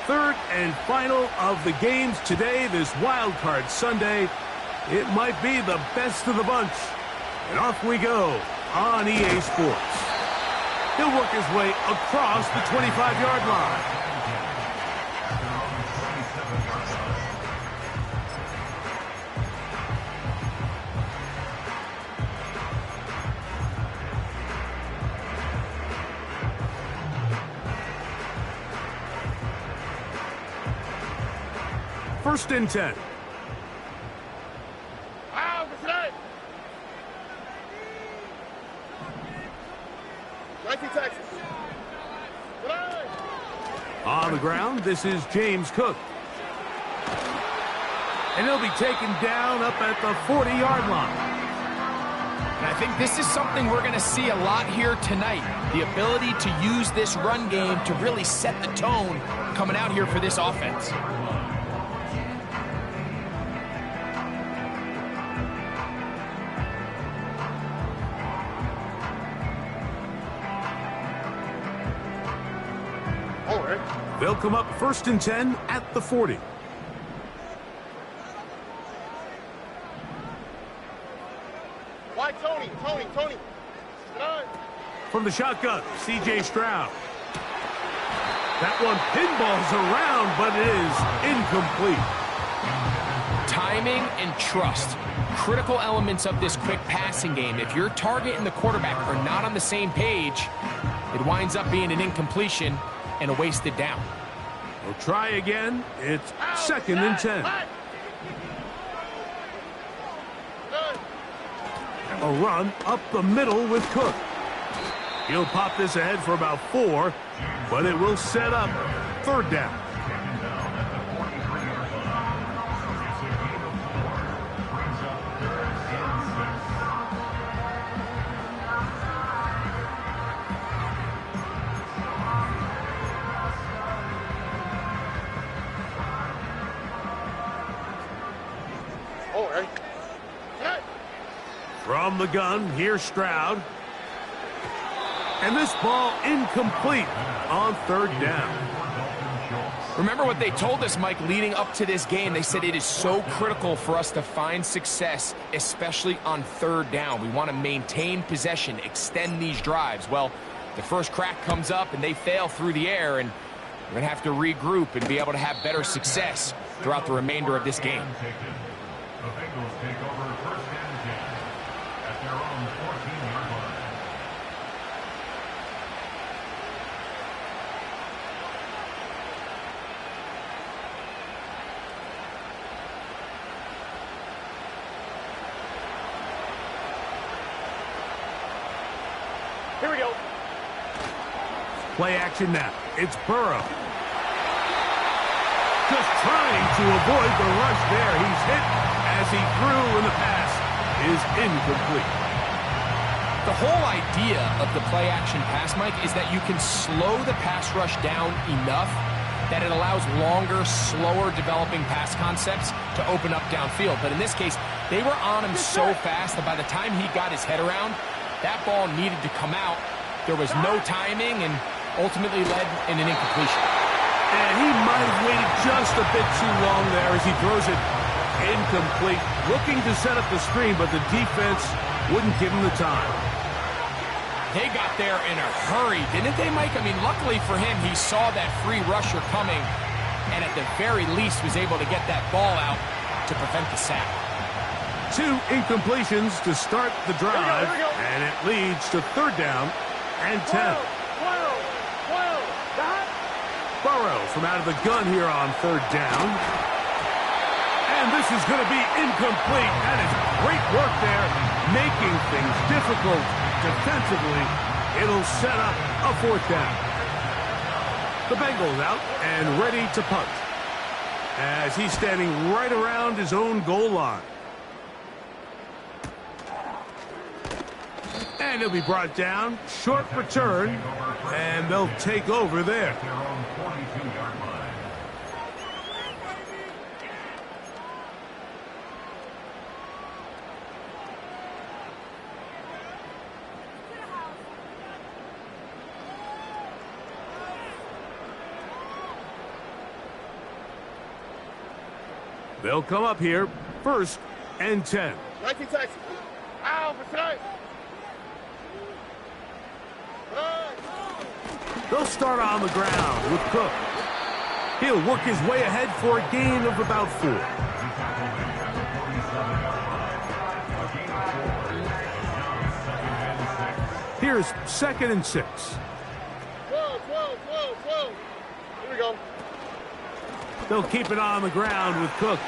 Third and final of the games today, this Wild Card Sunday. It might be the best of the bunch. And off we go on EA Sports. He'll work his way across the 25-yard line. First and 10. On the ground, this is James Cook. And he'll be taken down up at the 40-yard line. And I think this is something we're going to see a lot here tonight. The ability to use this run game to really set the tone coming out here for this offense. They'll come up first and 10 at the 40. Why, Tony? From the shotgun, C.J. Stroud. That one pinballs around, but it is incomplete. Timing and trust. Critical elements of this quick passing game. If your target and the quarterback are not on the same page, it winds up being an incompletion and a wasted down. We'll try again. It's second and 10. A run up the middle with Cook. He'll pop this ahead for about 4, but it will set up third down. From the gun, here's Stroud. And this ball incomplete on third down. Remember what they told us, Mike, leading up to this game. They said it is so critical for us to find success, especially on third down. We want to maintain possession, extend these drives. Well, the first crack comes up and they fail through the air, and we're going to have to regroup and be able to have better success throughout the remainder of this game. The Bengals take over first and 10 at their own 14-yard line. Here we go. Play action now. It's Burrow. Just trying to avoid the rush there. He's hit as he threw, and the pass is incomplete. The whole idea of the play-action pass, Mike, is that you can slow the pass rush down enough that it allows longer, slower developing pass concepts to open up downfield. But in this case, they were on him so fast that by the time he got his head around, that ball needed to come out. There was no timing and ultimately led in an incompletion. And he might have waited just a bit too long there as he throws it incomplete. Looking to set up the screen, but the defense wouldn't give him the time. They got there in a hurry, didn't they, Mike? I mean, luckily for him, he saw that free rusher coming and at the very least was able to get that ball out to prevent the sack. 2 incompletions to start the drive, here we go. and it leads to third down and 10. Burrow from out of the gun here on third down. And this is going to be incomplete. That is great work there, making things difficult defensively. It'll set up a fourth down. The Bengals out and ready to punt as he's standing right around his own goal line. And he'll be brought down. Short return. And they'll take over there. Their own 42-yard line. They'll come up here, 1st and 10. 19 Texas. Ow, for tonight. They'll start on the ground with Cook. He'll work his way ahead for a gain of about 4. Here's 2nd and 6. 12. Here we go. They'll keep it on the ground with Cook.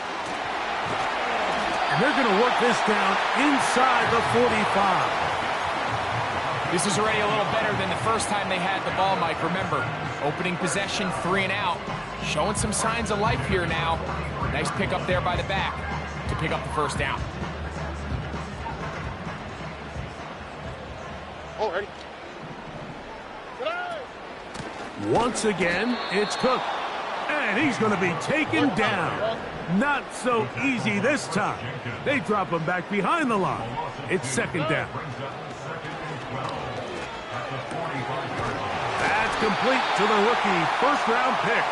And they're going to work this down inside the 45. This is already a little better than the first time they had the ball, Mike. Remember, opening possession, 3 and out. Showing some signs of life here now. Nice pick up there by the back to pick up the 1st down. Oh, ready. Once again, it's Cook. And he's going to be taken down. Not so easy this time. They drop him back behind the line. It's 2nd down. That's complete to the rookie 1st-round pick.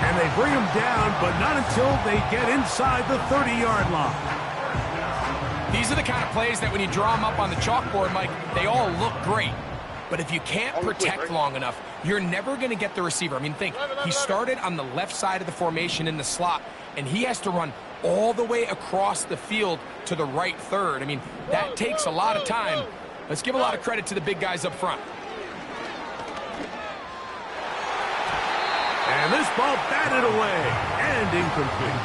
And they bring him down, but not until they get inside the 30-yard line. These are the kind of plays that when you draw them up on the chalkboard, Mike, they all look great. But if you can't protect long enough, you're never going to get the receiver. I mean, think, he started on the left side of the formation in the slot, and he has to run all the way across the field to the right 3rd. I mean, that takes a lot of time. Let's give a lot of credit to the big guys up front. And this ball batted away and incomplete.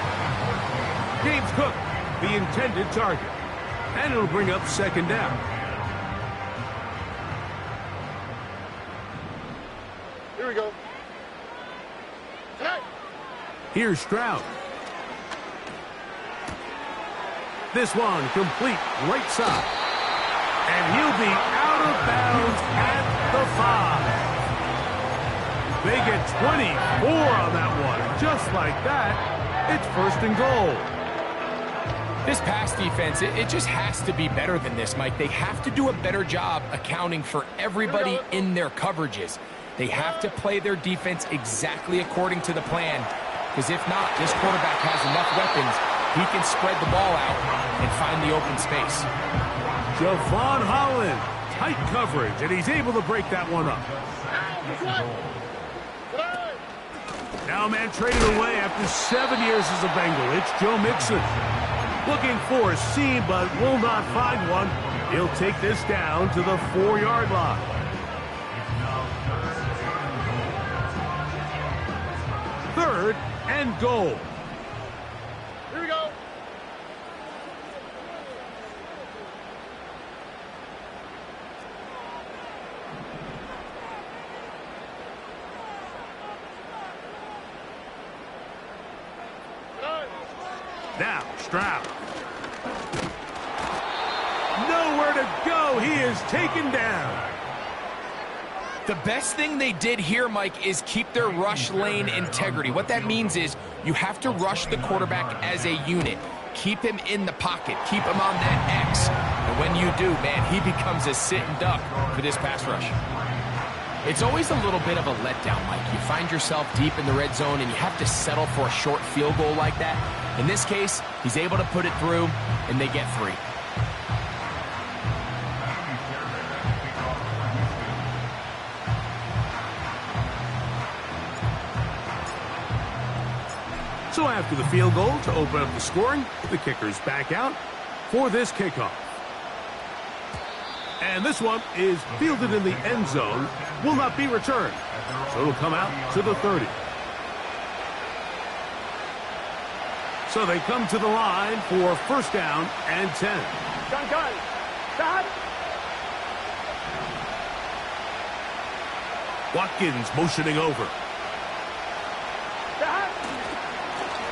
James Cook, the intended target. And it'll bring up 2nd down. Here we go. Here's Stroud. This one complete right side. And he'll be out of bounds at the 5. They get 24 on that one. Just like that, it's 1st and goal. This pass defense, it just has to be better than this, Mike. They have to do a better job accounting for everybody in their coverages. They have to play their defense exactly according to the plan, because if not, this quarterback has enough weapons. He can spread the ball out and find the open space. Javon Holland, tight coverage, and he's able to break that one up. Now man traded away after 7 years as a Bengal. It's Joe Mixon. Looking for a seam, but will not find one. He'll take this down to the 4-yard line. Third and goal. Here we go. Now, Stroud. Nowhere to go. He is taken down. The best thing they did here, Mike, is keep their rush lane integrity. What that means is you have to rush the quarterback as a unit. Keep him in the pocket. Keep him on that X. And when you do, man, he becomes a sit and duck for this pass rush. It's always a little bit of a letdown, Mike. You find yourself deep in the red zone and you have to settle for a short field goal like that. In this case, he's able to put it through, and they get 3. So after the field goal to open up the scoring, the kicker's back out for this kickoff. And this one is fielded in the end zone, will not be returned. So it'll come out to the 30. So they come to the line for 1st down and 10. Gun. Stop. Watkins motioning over.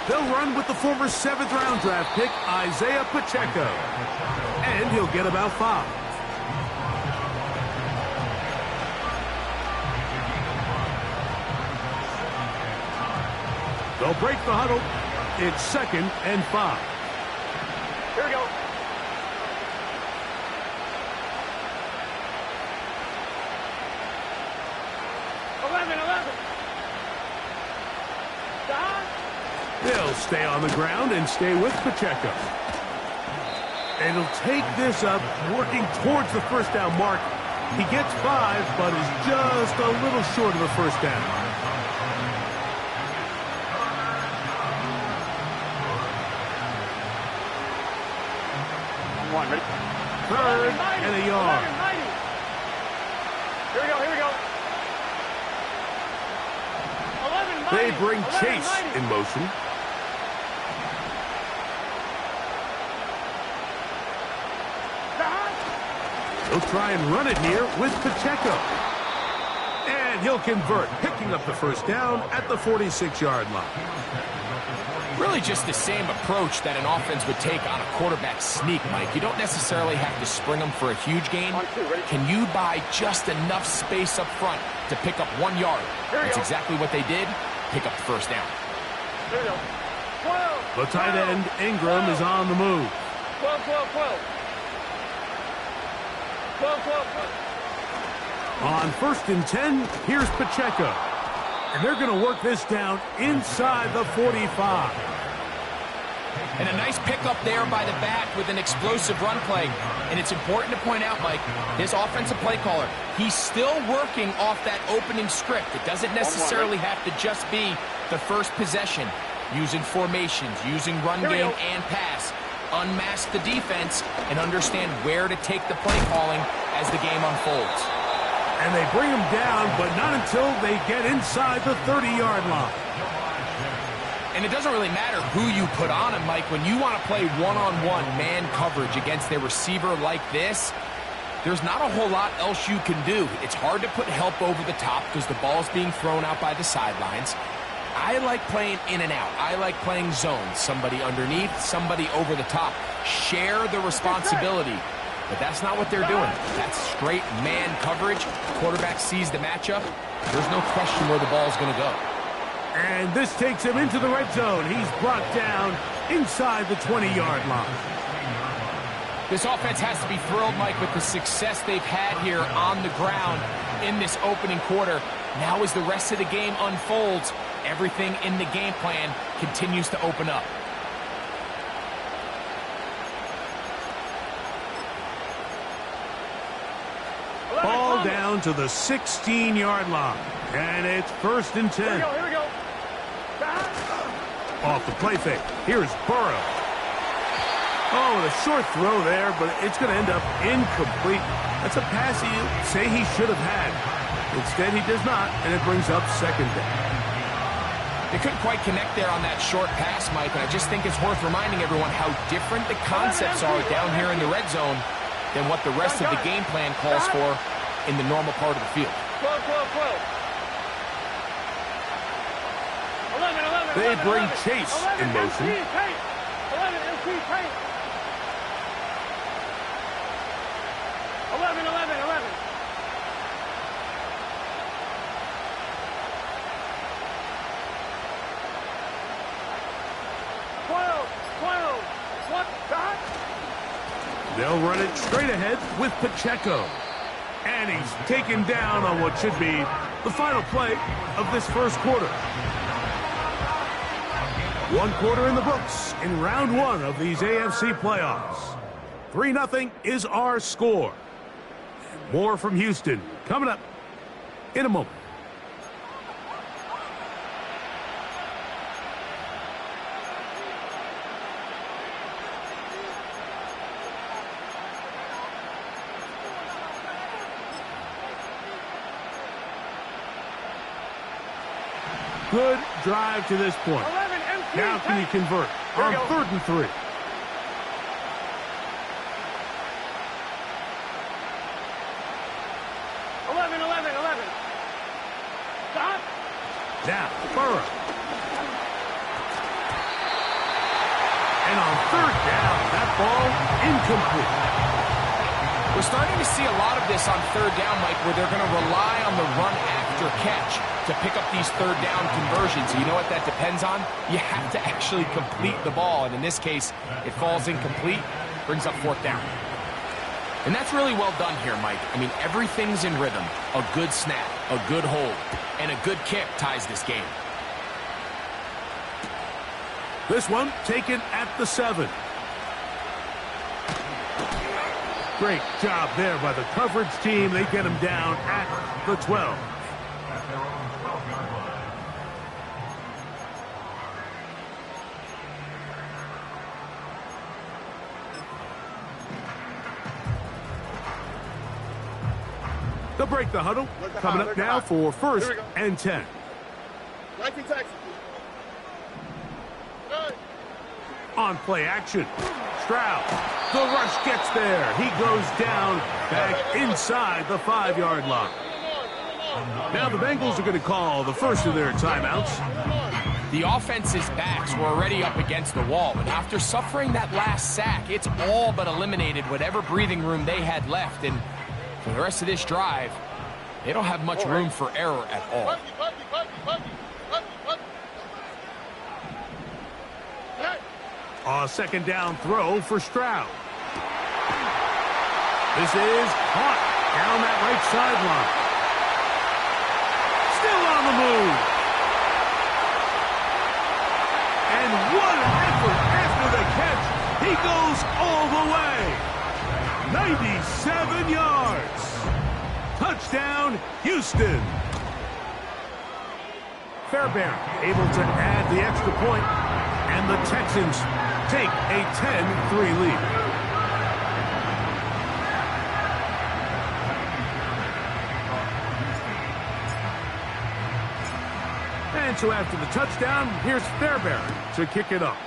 They'll run with the former 7th-round draft pick, Isaiah Pacheco. And he'll get about 5. They'll break the huddle. It's 2nd and 5. Here we go. They'll stay on the ground and stay with Pacheco. And he'll take this up, working towards the first down mark. He gets 5, but is just a little short of the first down. Ready? Third and a yard. Here we go, here we go. 11, They bring 11, Chase 90. in motion. He'll try and run it here with Pacheco. And he'll convert, picking up the first down at the 46-yard line. Really just the same approach that an offense would take on a quarterback sneak, Mike. You don't necessarily have to spring them for a huge gain. Can you buy just enough space up front to pick up 1 yard? That's exactly what they did. Pick up the first down. Here we go. 12. The tight end, Ingram, is on the move. 12, 12, 12. 12, 12, 12. On first and 10, here's Pacheco. And they're going to work this down inside the 45. And a nice pickup there by the back with an explosive run play. And it's important to point out, Mike, his offensive play caller, he's still working off that opening script. It doesn't necessarily have to just be the first possession. Using formations, using run game and pass. Unmask the defense and understand where to take the play calling as the game unfolds. And they bring him down, but not until they get inside the 30-yard line. And it doesn't really matter who you put on him, Mike. When you want to play one-on-one man coverage against a receiver like this, there's not a whole lot else you can do. It's hard to put help over the top because the ball's being thrown out by the sidelines. I like playing in and out. I like playing zones. Somebody underneath, somebody over the top. Share the responsibility. But that's not what they're doing. That's straight man coverage. Quarterback sees the matchup. There's no question where the ball's going to go. And this takes him into the red zone. He's brought down inside the 20-yard line. This offense has to be thrilled, Mike, with the success they've had here on the ground in this opening quarter. Now as the rest of the game unfolds, everything in the game plan continues to open up. Ball down to the 16-yard line. And it's first and 10. Here we go, here we go. Off the play fake. Here's Burrow. Oh, a short throw there, but it's going to end up incomplete. That's a pass you say he should have had. Instead, he does not, and it brings up second down. They couldn't quite connect there on that short pass, Mike, and I just think it's worth reminding everyone how different the concepts are down here in the red zone than what the rest of the game plan calls for in the normal part of the field. 12, 12, 12. 11, 11, They 11, bring 11. Chase 11, in motion. MC, Tate. 11, MC, Tate. 11, 11, 11. 12, 12. What? Back? They'll run it straight ahead with Pacheco. And he's taken down on what should be the final play of this first quarter. 1 quarter in the books in round 1 of these AFC playoffs. 3-0 is our score. And more from Houston coming up in a moment. Good drive to this point. 11, MC, Now can you Tate. convert Here on we go. 3rd and 3? Stop. Now, Burrow. And on 3rd down, that ball incomplete. We're starting to see a lot of this on 3rd down, Mike, where they're going to rely on the run after catch to pick up these 3rd down conversions. You know what that depends on? You have to actually complete the ball, and in this case, it falls incomplete, brings up 4th down. And that's really well done here, Mike. I mean, everything's in rhythm. A good snap, a good hold, and a good kick ties this game. This one taken at the 7. Great job there by the coverage team. They get him down at the 12. At their own 12-yard line. They'll break the huddle. Coming up now for 1st and 10. On play action. Stroud. The rush gets there. He goes down back inside the 5-yard line. Now the Bengals are going to call the first of their timeouts. The offense's backs were already up against the wall, but after suffering that last sack, it's all but eliminated whatever breathing room they had left. And for the rest of this drive, they don't have much room for error at all. A second down throw for Stroud. This is caught down that right sideline. Still on the move. And what an effort after the catch. He goes all the way. 97 yards. Touchdown, Houston. Fairbairn able to add the extra point, and the Texans take a 10-3 lead. And so after the touchdown, here's Fairbairn to kick it off.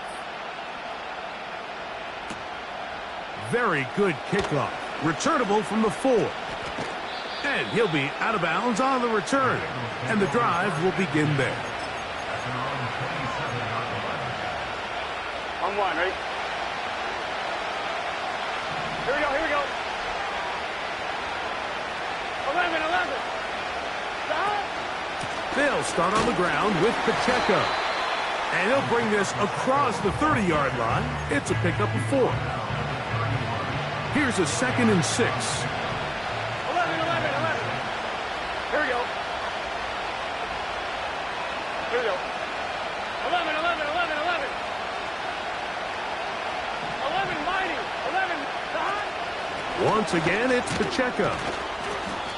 Very good kickoff. Returnable from the 4. And he'll be out of bounds on the return. And the drive will begin there. On one, ready? Here we go, here we go. 11. Stop. They'll start on the ground with Pacheco. And he'll bring this across the 30-yard line. It's a pickup of 4. Here's a 2nd and 6. 11. Here we go. 11. 11 mighty. 11 stop. Once again, it's Pacheco.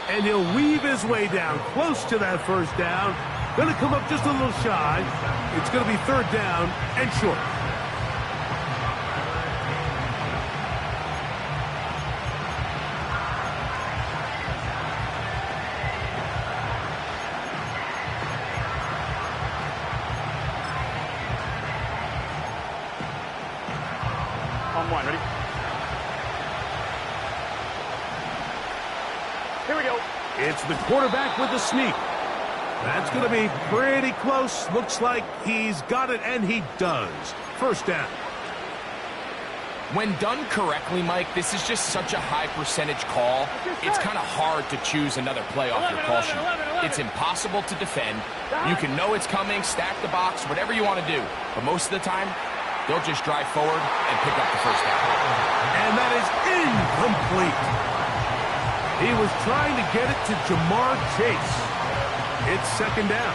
And he'll weave his way down close to that first down. Going to come up just a little shy. It's going to be 3rd down and short. On one, ready? Here we go. It's the quarterback with the sneak. That's going to be pretty close. Looks like he's got it, and he does. 1st down. When done correctly, Mike, this is just such a high percentage call. It's kind of hard to choose another play off your call sheet. It's impossible to defend. You can know it's coming, stack the box, whatever you want to do. But most of the time, they'll just drive forward and pick up the 1st down. And that is incomplete. He was trying to get it to Jamar Chase. It's 2nd down.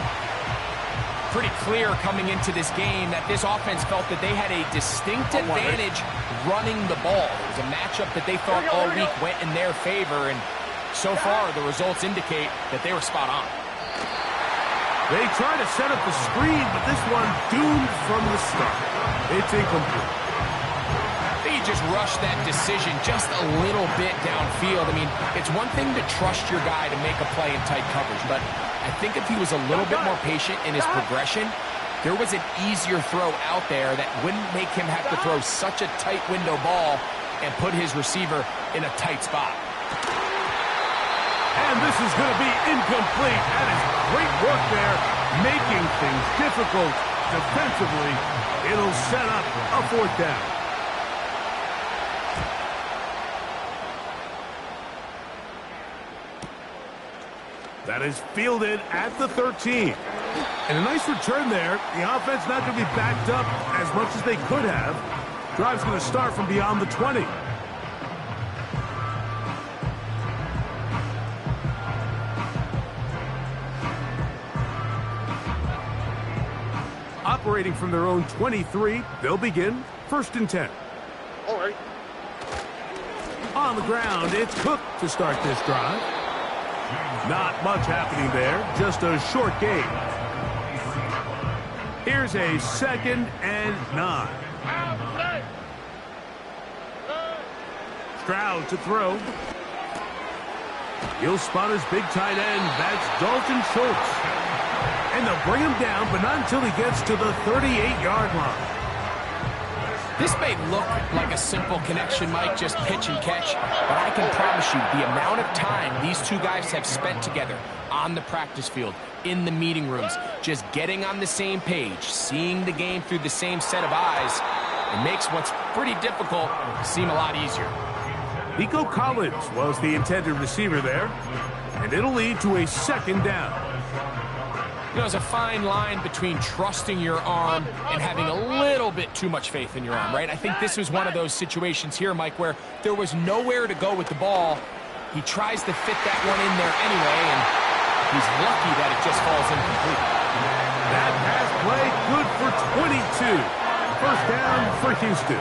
Pretty clear coming into this game that this offense felt that they had a distinct advantage running the ball. It was a matchup that they thought all week went in their favor, and so far the results indicate that they were spot on. They try to set up the screen, but this one doomed from the start. It's incomplete. He just rushed that decision just a little bit downfield. I mean, it's one thing to trust your guy to make a play in tight coverage, but I think if he was a little bit more patient in his progression, there was an easier throw out there that wouldn't make him have to throw such a tight window ball and put his receiver in a tight spot. And this is going to be incomplete. That is great work there, making things difficult defensively. It'll set up a 4th down. That is fielded at the 13. And a nice return there. The offense not going to be backed up as much as they could have. Drive's going to start from beyond the 20. Up Operating from their own 23, they'll begin 1st and 10. All right. On the ground, it's Cook to start this drive. Not much happening there, just a short gain. Here's a 2nd and 9. Stroud to throw. He'll spot his big tight end. That's Dalton Schultz. And they'll bring him down, but not until he gets to the 38-yard line. This may look like a simple connection, Mike, just pitch and catch, but I can promise you the amount of time these two guys have spent together on the practice field, in the meeting rooms, just getting on the same page, seeing the game through the same set of eyes, it makes what's pretty difficult seem a lot easier. Nico Collins was the intended receiver there, and it'll lead to a 2nd down. You know, there's a fine line between trusting your arm and having a little bit too much faith in your arm, right? I think this was one of those situations here, Mike, where there was nowhere to go with the ball. He tries to fit that one in there anyway, and he's lucky that it just falls incomplete. That pass play good for 22. 1st down for Houston.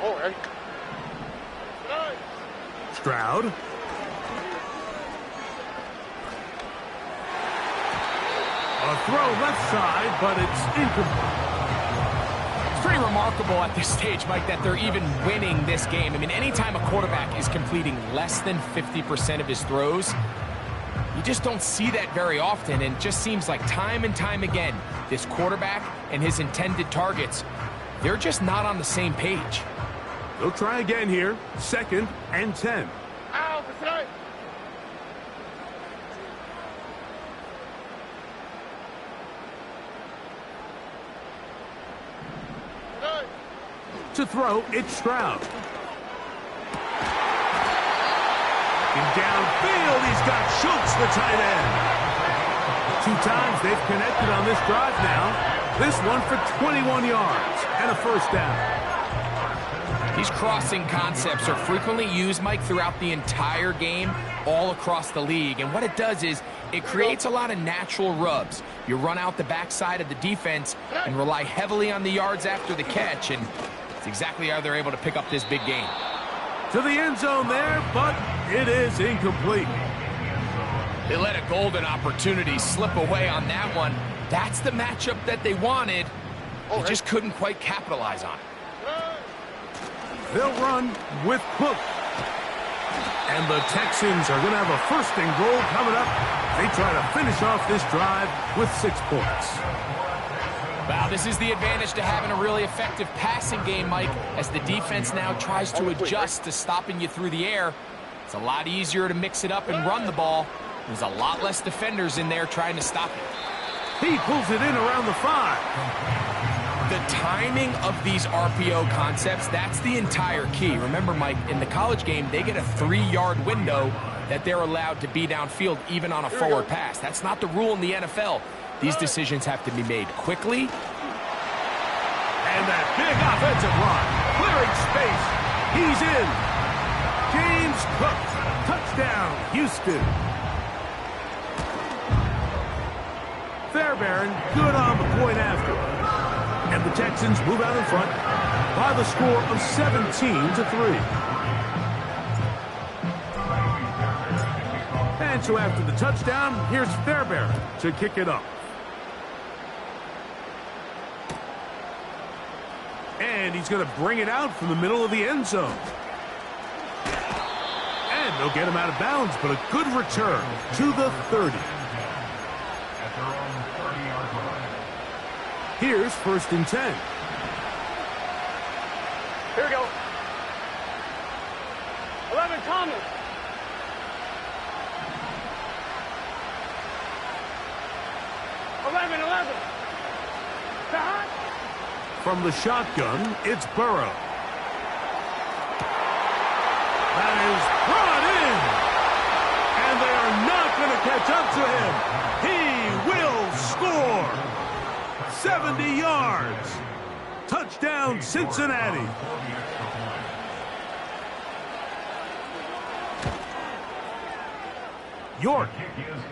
All right. Stroud. A throw left side, but it's incomplete. It's pretty remarkable at this stage, Mike, that they're even winning this game. I mean, anytime a quarterback is completing less than 50% of his throws, you just don't see that very often, and it just seems like time and time again, this quarterback and his intended targets, they're just not on the same page. They'll try again here. 2nd and 10. Ow, that's right. To throw, it's Stroud. And downfield, he's got Schultz, the tight end. 2 times they've connected on this drive now. This one for 21 yards and a 1st down. These crossing concepts are frequently used, Mike, throughout the entire game, all across the league. And what it does is it creates a lot of natural rubs. You run out the backside of the defense and rely heavily on the yards after the catch, and it's exactly how they're able to pick up this big gain. To the end zone there, but it is incomplete. They let a golden opportunity slip away on that one. That's the matchup that they wanted. They just couldn't quite capitalize on it. They'll run with Cook. And the Texans are going to have a 1st and goal coming up. They try to finish off this drive with 6 points. Wow, this is the advantage to having a really effective passing game, Mike, as the defense now tries to adjust to stopping you through the air. It's a lot easier to mix it up and run the ball. There's a lot less defenders in there trying to stop it. He pulls it in around the 5. The timing of these RPO concepts, that's the entire key. Remember, Mike, in the college game, they get a 3-yard window that they're allowed to be downfield even on a forward pass. That's not the rule in the NFL. These decisions have to be made quickly. And that big offensive line, clearing space. He's in. James Cook, touchdown, Houston. Fairbairn, good on the point after. And the Texans move out in front by the score of 17-3. And so after the touchdown, here's Fairbairn to kick it up. And he's going to bring it out from the middle of the end zone. And they'll get him out of bounds, but a good return to the 30. At their own 30-yard line. Here's 1st and 10. Here we go. 11, Tomlin. From the shotgun, it's Burrow. That is brought in. And they are not going to catch up to him. He will score. 70 yards. Touchdown, Cincinnati. York.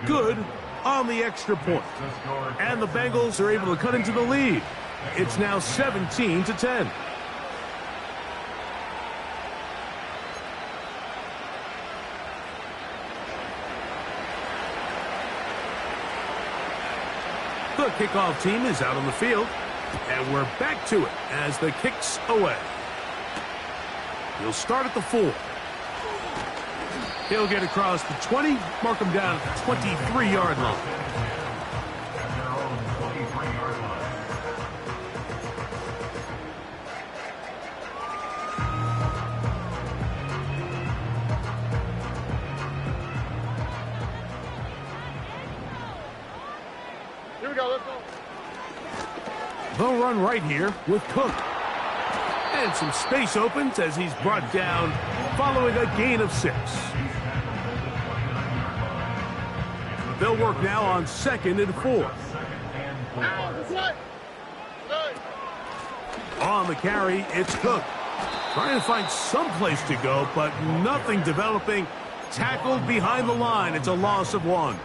Good on the extra point. And the Bengals are able to cut into the lead. It's now 17-10. The kickoff team is out on the field, and we're back to it as the kick's away. He'll start at the 4. He'll get across the 20, mark him down at the 23-yard line. Here we go, let's go. They'll run right here with Cook. And some space opens as he's brought down following a gain of 6. They'll work now on 2nd and 4. On the carry, it's Cook. Trying to find some place to go, but nothing developing. Tackled behind the line. It's a loss of 1.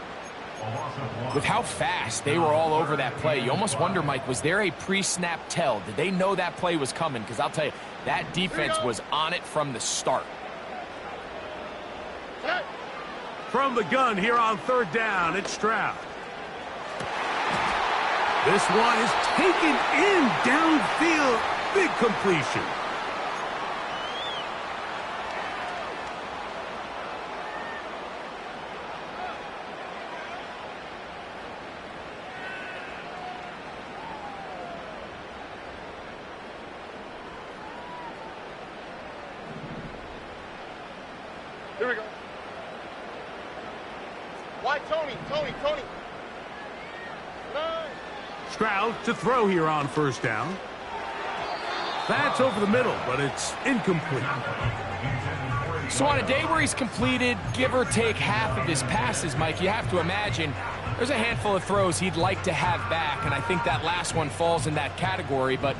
With how fast they were all over that play, you almost wonder, Mike, was there a pre-snap tell? Did they know that play was coming? Because I'll tell you, that defense was on it from the start. From the gun here on 3rd down, it's Stroud. This one is taken in downfield. Big completion. Here we go. Why, Tony? Stroud to throw here on 1st down. That's over the middle, but it's incomplete. So on a day where he's completed, give or take half of his passes, Mike, you have to imagine there's a handful of throws he'd like to have back, and I think that last one falls in that category. But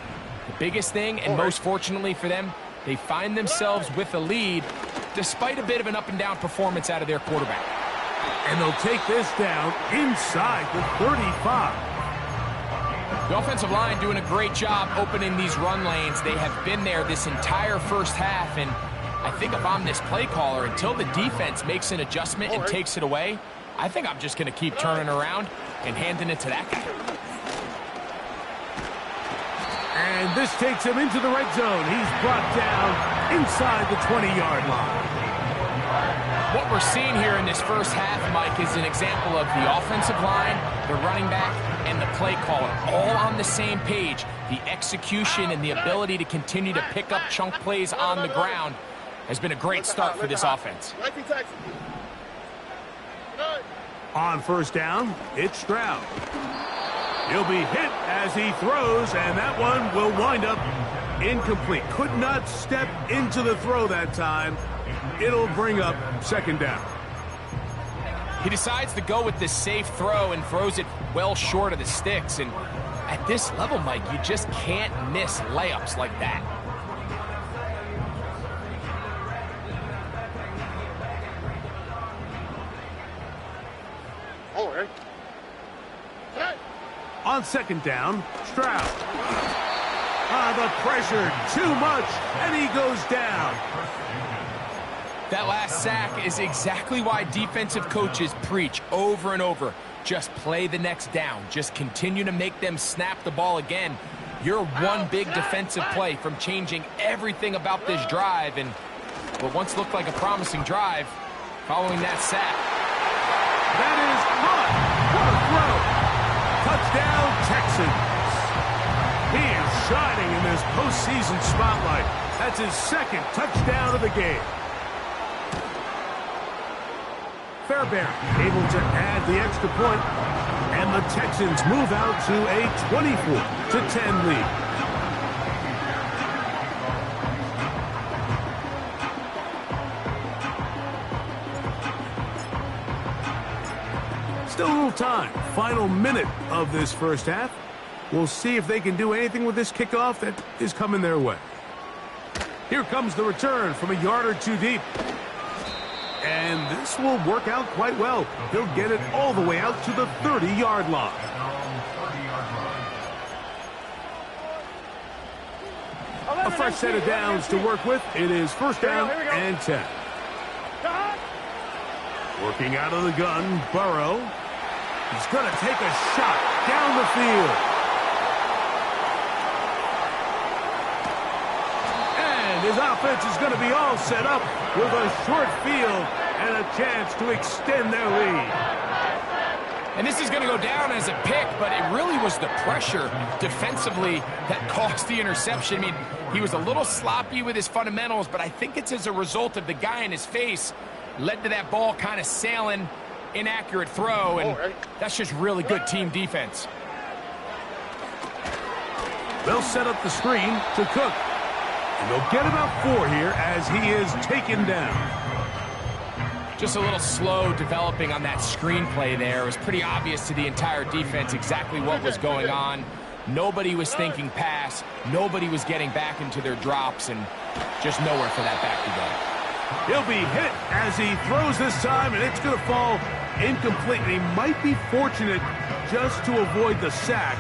the biggest thing, and most fortunately for them, they find themselves with a lead despite a bit of an up-and-down performance out of their quarterback. And they'll take this down inside the 35. The offensive line doing a great job opening these run lanes. They have been there this entire first half, and I think if I'm this play caller, until the defense makes an adjustment and takes it away, I think I'm just going to keep turning around and handing it to that guy. And this takes him into the red zone. He's brought down inside the 20-yard line. What we're seeing here in this first half, Mike, is an example of the offensive line, the running back, and the play caller all on the same page. The execution and the ability to continue to pick up chunk plays on the ground has been a great start for this offense. On 1st down, it's Stroud. He'll be hit as he throws, and that one will wind up incomplete. Could not step into the throw that time. It'll bring up 2nd down. He decides to go with this safe throw and throws it well short of the sticks. And at this level, Mike, you just can't miss layups like that. All right. On 2nd down, Stroud. The pressure, too much, and he goes down. That last sack is exactly why defensive coaches preach over and over. Just play the next down. Just continue to make them snap the ball again. You're one big defensive play from changing everything about this drive, and what once looked like a promising drive following that sack. That is caught. What a throw. Touchdown, Texans. He is shining in this postseason spotlight. That's his 2nd touchdown of the game. Fairbairn able to add the extra point, and the Texans move out to a 24-10 lead. Still a little time. Final minute of this first half. We'll see if they can do anything with this kickoff that is coming their way. Here comes the return from a yard or two deep. And this will work out quite well. He'll get it all the way out to the 30-yard line. At their own 30-yard line. A fresh set of downs to work with. It is first down and 10. Working out of the gun, Burrow. He's going to take a shot down the field. And his offense is going to be all set up with a short field and a chance to extend their lead. And this is going to go down as a pick, but it really was the pressure defensively that caused the interception. I mean, he was a little sloppy with his fundamentals, but I think it's as a result of the guy in his face led to that ball kind of sailing, inaccurate throw, and that's just really good team defense. They'll set up the screen to Cook. And they'll get about 4 here as he is taken down. Just a little slow developing on that screenplay there. It was pretty obvious to the entire defense exactly what was going on. Nobody was thinking pass. Nobody was getting back into their drops, and just nowhere for that back to go. He'll be hit as he throws this time, and it's going to fall incomplete. And he might be fortunate just to avoid the sack,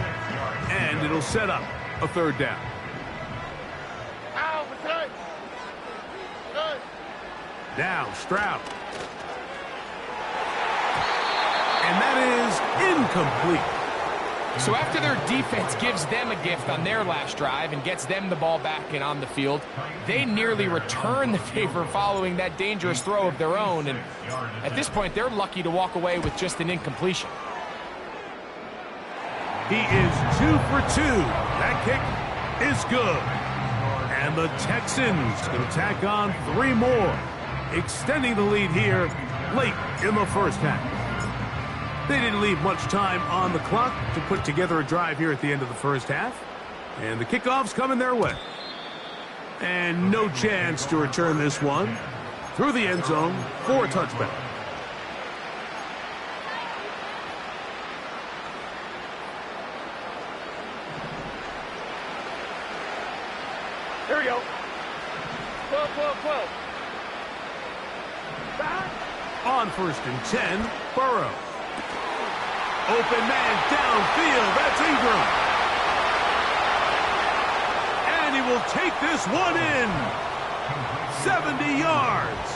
and it'll set up a third down. Now Stroud. And that is incomplete. So after their defense gives them a gift on their last drive and gets them the ball back and on the field, they nearly return the favor following that dangerous throw of their own. And at this point, they're lucky to walk away with just an incompletion. He is 2 for 2. That kick is good. And the Texans going to tack on 3 more, extending the lead here late in the first half. They didn't leave much time on the clock to put together a drive here at the end of the first half. And the kickoff's coming their way. And no chance to return this one through the end zone for a touchback. Here we go. 12, 12, 12. Back. On first and 10, Burrow. Open man downfield. That's Ingram. And he will take this one in. 70 yards.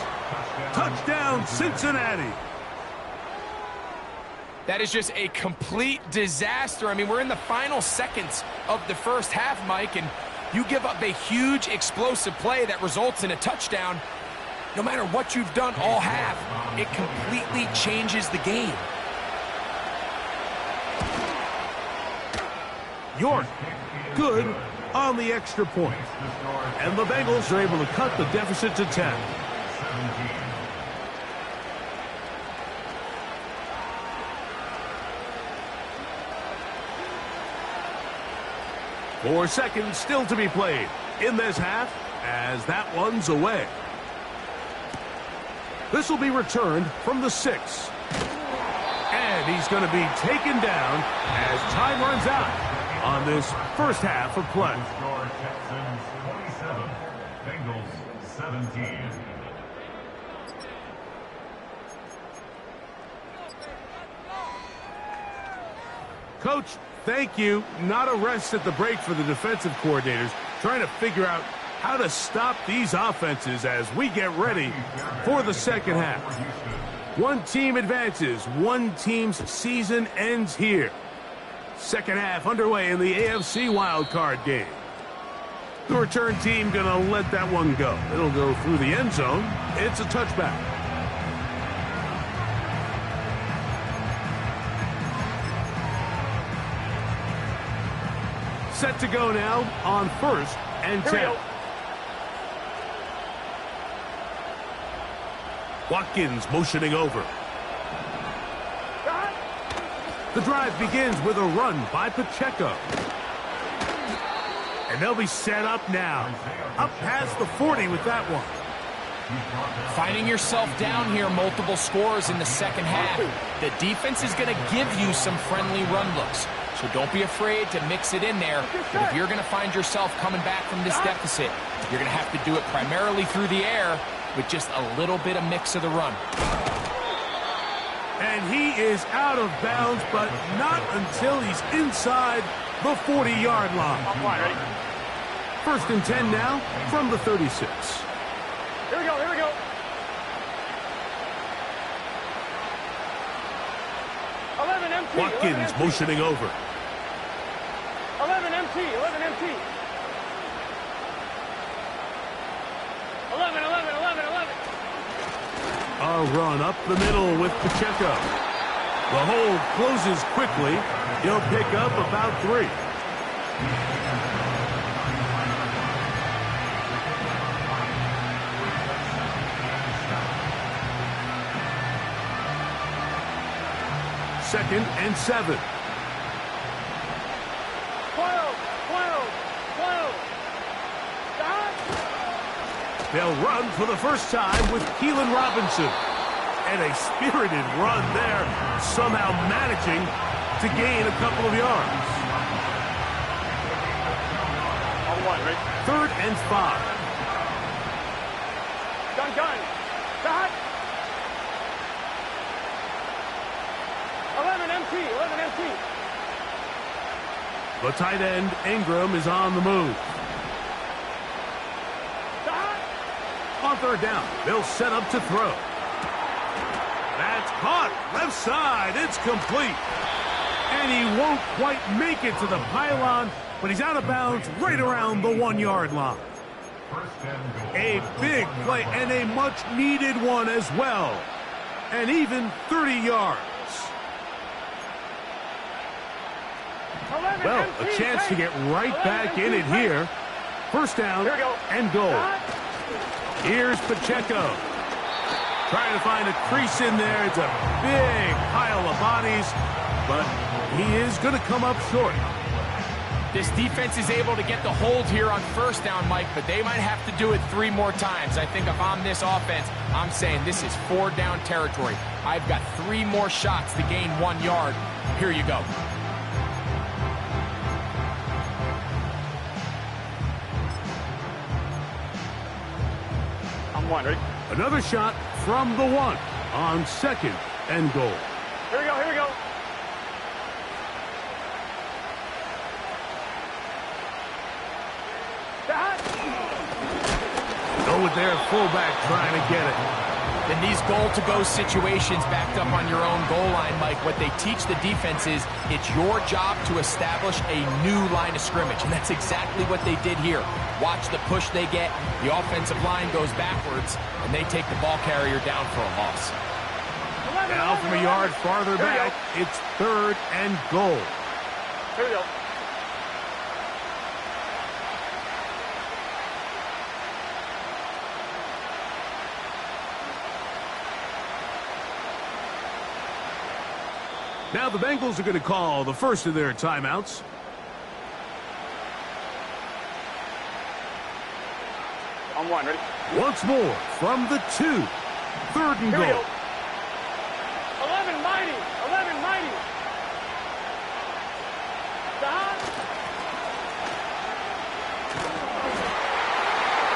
Touchdown, Cincinnati. That is just a complete disaster. I mean, we're in the final seconds of the first half, Mike, and you give up a huge explosive play that results in a touchdown. No matter what you've done all half, it completely changes the game. York, good on the extra point. And the Bengals are able to cut the deficit to 10. 4 seconds still to be played in this half as that one's away. This will be returned from the 6. And he's going to be taken down as time runs out on this first half of play. Texans 27, Bengals 17. Coach, thank you. Not a rest at the break for the defensive coordinators, trying to figure out how to stop these offenses as we get ready for the second half. One team advances, one team's season ends here. Second half underway in the AFC wildcard game. The return team going to let that one go. It'll go through the end zone. It's a touchback. Set to go now on first and 10. Watkins motioning over. The drive begins with a run by Pacheco. And they'll be set up now. Up past the 40 with that one. Finding yourself down here, multiple scores in the second half. The defense is going to give you some friendly run looks. So don't be afraid to mix it in there. But if you're going to find yourself coming back from this deficit, you're going to have to do it primarily through the air. with just a little bit of mix of the run. And he is out of bounds, but not until he's inside the 40-yard line. Ready? 1st and 10 now from the 36. Here we go, here we go. 11 MT. Watkins 11 motioning over. 11 MT, 11 MT. 11, 11, 11, 11. A run up the middle with Pacheco. The hold closes quickly. He'll pick up about 3. Second and 7. 12, 12, 12. Stop. They'll run for the first time with Keelan Robinson. And a spirited run there, somehow managing to gain a couple of yards. On 1, ready? 3rd and 5. Gun. Stop. 11 MT, 11 MT. The tight end, Ingram, is on the move. Stop. On 3rd down, they'll set up to throw. That's caught. Left side. It's complete. And he won't quite make it to the pylon, but he's out of bounds right around the 1-yard line. A big play and a much-needed one as well. And even 30 yards. Well, a chance to get right back in it here. 1st down and goal. Here's Pacheco. Trying to find a crease in there. It's a big pile of bodies, but he is going to come up short. This defense is able to get the hold here on 1st down, Mike, but they might have to do it 3 more times. I think if I'm this offense, I'm saying this is 4th down territory. I've got 3 more shots to gain 1 yard. Here you go. On 1, ready? Another shot from the 1 on 2nd and goal. Here we go, here we go. Stop. Go with their fullback trying to get it. In these goal-to-go situations backed up on your own goal line, Mike, what they teach the defense is it's your job to establish a new line of scrimmage, and that's exactly what they did here. Watch the push they get. The offensive line goes backwards, and they take the ball carrier down for a loss. Now from a yard farther back, it's 3rd and goal. Here we go. Now the Bengals are going to call the first of their timeouts. On 1, ready? Once more from the 2. 3rd and Here we goal. go. 11 mighty, 11 mighty. Stop.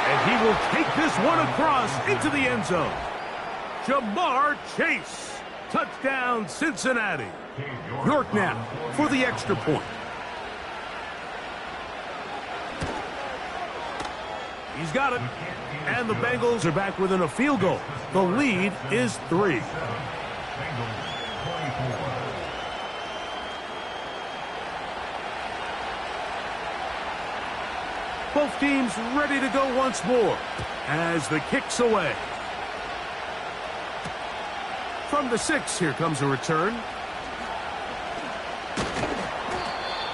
And he will take this one across into the end zone. Jamar Chase. Touchdown, Cincinnati. York now for the extra point. He's got it. And the Bengals are back within a field goal. The lead is 3. Both teams ready to go once more as the kick's away. From the 6, here comes a return.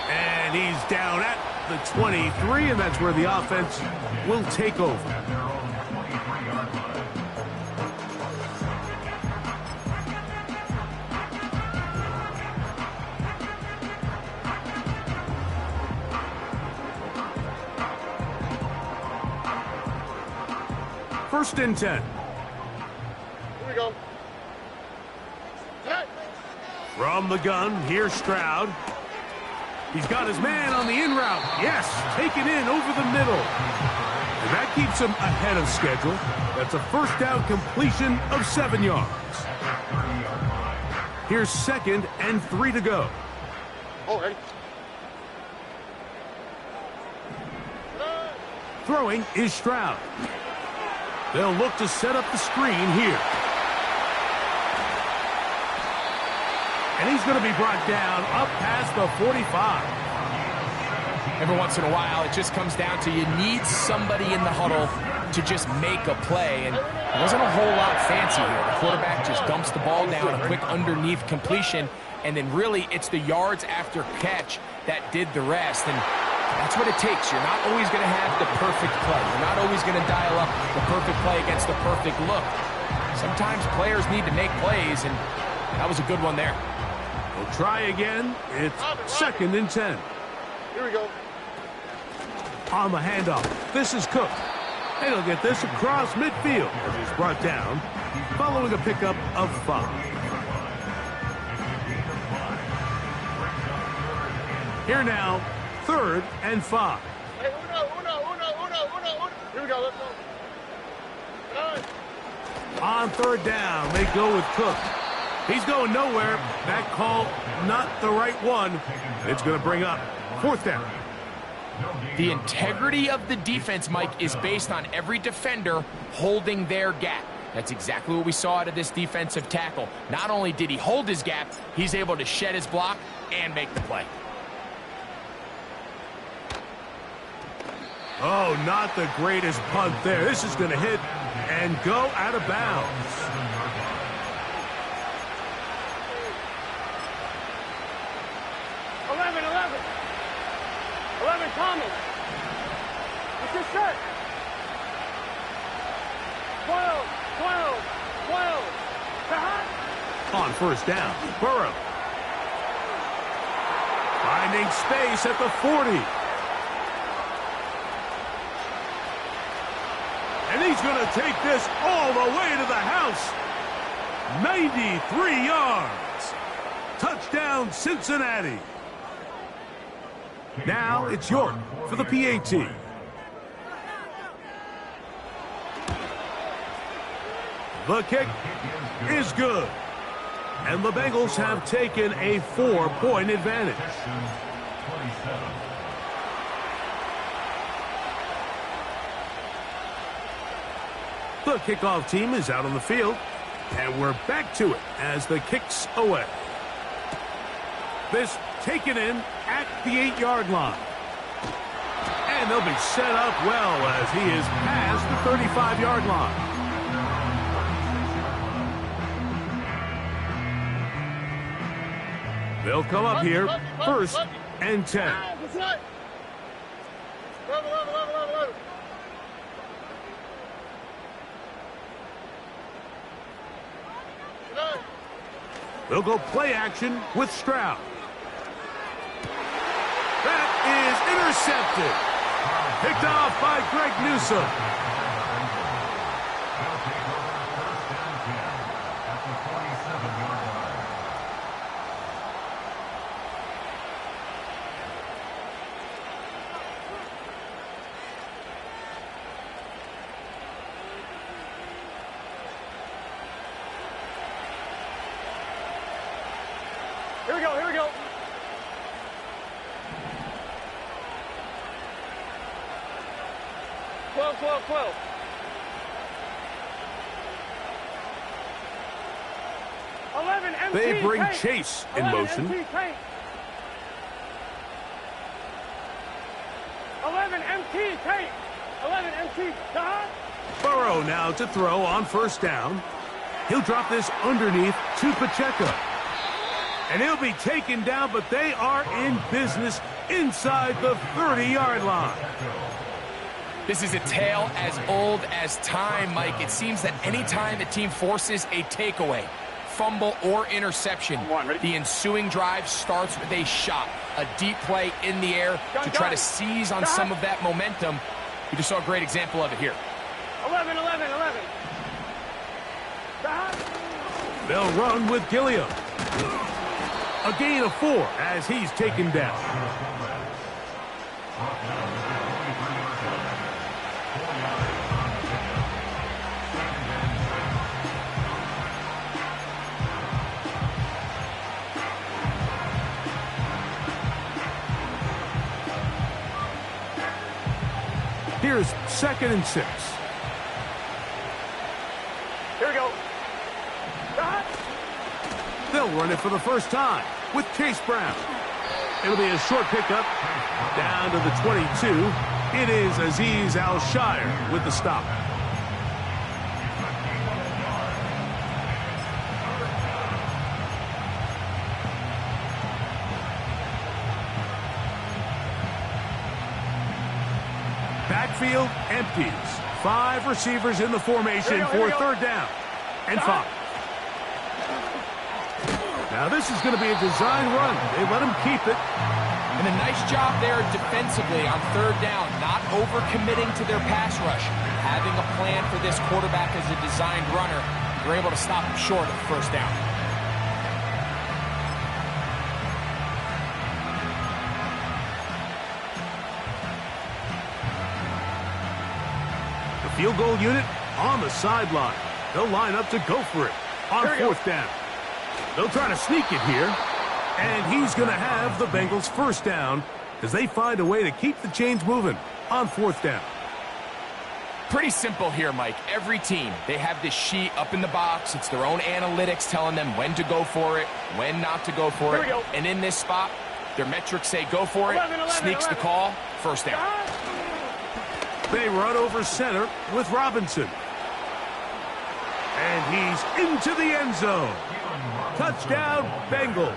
And he's down at the 23, and that's where the offense will take over. First and 10. Here we go. From the gun, here's Stroud. He's got his man on the in route. Yes, taken in over the middle. And that keeps him ahead of schedule. That's a first down completion of 7 yards. Here's 2nd and 3 to go. Oh, ready. Throwing is Stroud. They'll look to set up the screen here. And he's going to be brought down up past the 45. Every once in a while, it just comes down to you need somebody in the huddle to just make a play. And it wasn't a whole lot fancy here. The quarterback just dumps the ball down, a quick underneath completion, and then really it's the yards after catch that did the rest. And that's what it takes. You're not always going to have the perfect play. You're not always going to dial up the perfect play against the perfect look. Sometimes players need to make plays, and that was a good one there. We'll try again. It's 2nd and 10. Here we go. On the handoff, this is Cook. And he'll get this across midfield as he's brought down following a pickup of 5. Here now, 3rd and 5. Hey, uno. Here we go, let's go. On 3rd down, they go with Cook. He's going nowhere. That call, not the right one. It's going to bring up 4th down. The integrity of the defense, Mike, is based on every defender holding their gap. That's exactly what we saw out of this defensive tackle. Not only did he hold his gap, he's able to shed his block and make the play. Oh, not the greatest punt there. This is going to hit and go out of bounds. Thomas. It's your shirt. 12. On 1st down, Burrow. Finding space at the 40. And he's going to take this all the way to the house. 93 yards. Touchdown, Cincinnati. Now it's York for the PAT. The kick is good. And the Bengals have taken a 4-point advantage. The kickoff team is out on the field. And we're back to it as the kick's away. This taken in at the 8-yard line. And they'll be set up well as he is past the 35-yard line. They'll come up here, 1st and 10. They'll go play action with Stroud. That is intercepted. Picked off by Greg Newsome. Here we go. 12. 11 MT. They bring Tank. Chase in motion. 11 MT. Tank. 11 MT. Burrow now to throw on 1st down. He'll drop this underneath to Pacheco. And he'll be taken down, but they are in business inside the 30-yard line. This is a tale as old as time, Mike. It seems that any time a team forces a takeaway, fumble, or interception, the ensuing drive starts with a shot, a deep play in the air to try to seize on some of that momentum. We just saw a great example of it here. 11. They'll run with Gilliam. A gain of 4 as he's taken down. Here's 2nd and 6. Here we go. They'll run it for the first time with Chase Brown. It'll be a short pickup down to the 22. It is Azeez Al-Shire with the stop. Backfield empties. 5 receivers in the formation for 3rd down and 5. Now this is going to be a design run. They let him keep it. And a nice job there defensively on 3rd down, not overcommitting to their pass rush. Having a plan for this quarterback as a designed runner, they're able to stop him short of 1st down. The field goal unit on the sideline. They'll line up to go for it on 4th down. They'll try to sneak it here, and he's going to have the Bengals 1st down as they find a way to keep the chains moving on 4th down. Pretty simple here, Mike. Every team, they have this sheet up in the box. It's their own analytics telling them when to go for it, when not to go for it. And in this spot, their metrics say go for it, sneaks the call, 1st down. They run over center with Robinson. And he's into the end zone. Touchdown, Bengals.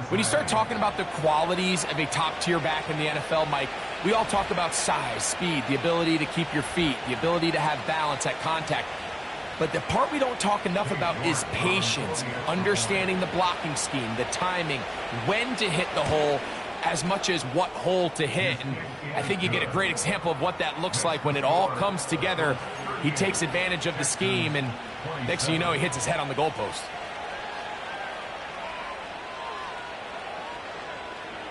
When you start talking about the qualities of a top-tier back in the NFL, Mike, we all talk about size, speed, the ability to keep your feet, the ability to have balance at contact. But the part we don't talk enough about is patience, understanding the blocking scheme, the timing, when to hit the hole, as much as what hole to hit. And I think you get a great example of what that looks like when it all comes together. He takes advantage of the scheme, and next thing you know, he hits his head on the goalpost.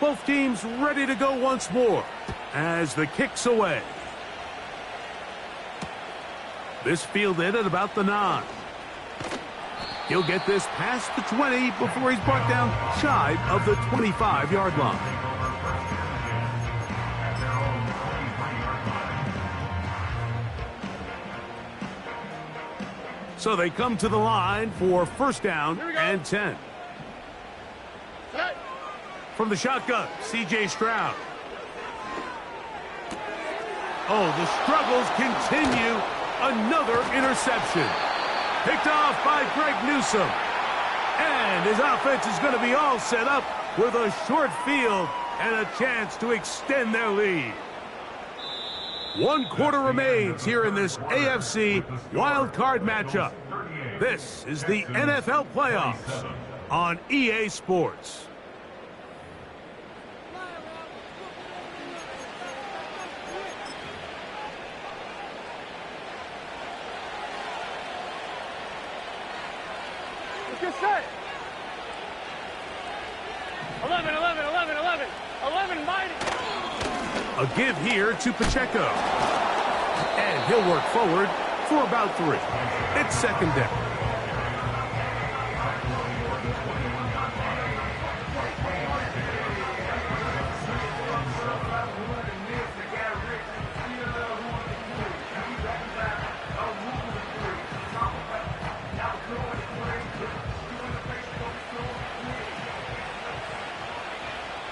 Both teams ready to go once more as the kick's away. This fielded at about the 9. He'll get this past the 20 before he's brought down shy of the 25-yard line. So they come to the line for 1st down and 10. From the shotgun, C.J. Stroud. Oh, the struggles continue. Another interception. Picked off by Greg Newsome. And his offense is going to be all set up with a short field and a chance to extend their lead. 1 quarter remains here in this AFC wildcard matchup. This is the NFL playoffs on EA Sports. Good set. 11, 11, 11, 11. 11 mighty. A give here to Pacheco. And he'll work forward for about 3. It's 2nd down.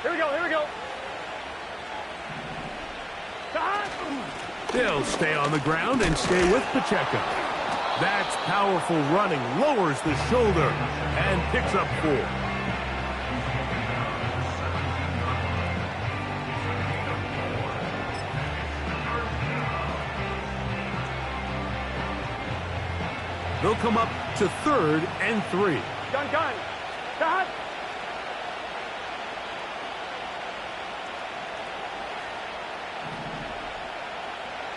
Here we go. They'll stay on the ground and stay with Pacheco. That's powerful running, lowers the shoulder, and picks up 4. They'll come up to 3rd and 3. Gun. Cut.